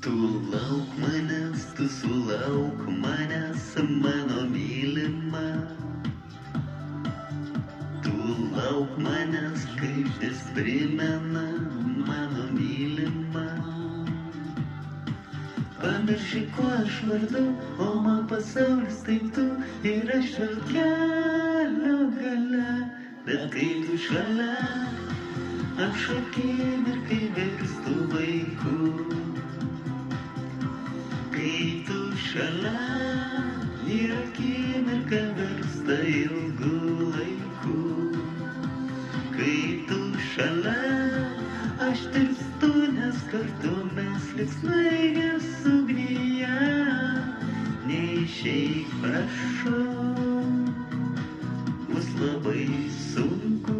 Tu lauk manęs, tu sulauk manęs, mano mylima. Tu lauk manęs, kaip vis primena mano mylima. Pamirši, kuo aš vardu, o man pasaulis tai tu ir aš vėl kelio gale. Bet kai tu šalia, aš akimirkai virstu vaiku. Kai tu šalia, ir akimirka virsta ilgu laiku. Kai tu šalia, aš tirpstu, nes kartu mes lyg snaigės ugnyje. Neišeik, prašau, bus labai sunku.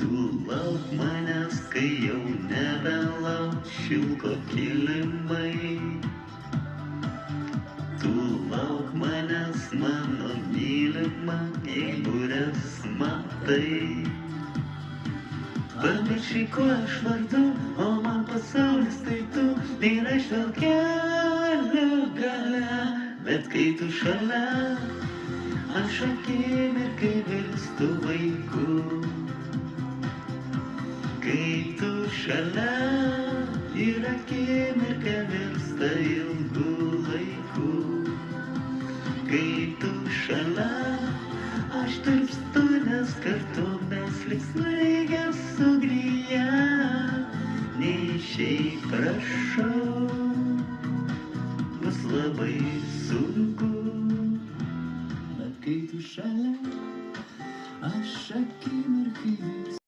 Tu lauk manęs, kai jau nebelauk šilko kilimai. Tu lauk manęs, mano mylima, jei būrės matai. Pamirši, kuo aš vardu, o man pasaulis tai tu ir aš vėl kelio gale. Bet kai tu šalia, aš akimirkai virstu vaiku. Kai tu šalia, ir akimirka virsta ilgu laiku. Kai tu šalia, aš tirpstu, nes kartu mes lyg snaigės ugnyje. Neišeik, prašau, bus labai sunku. Bet kai tu šalia, aš akimirkai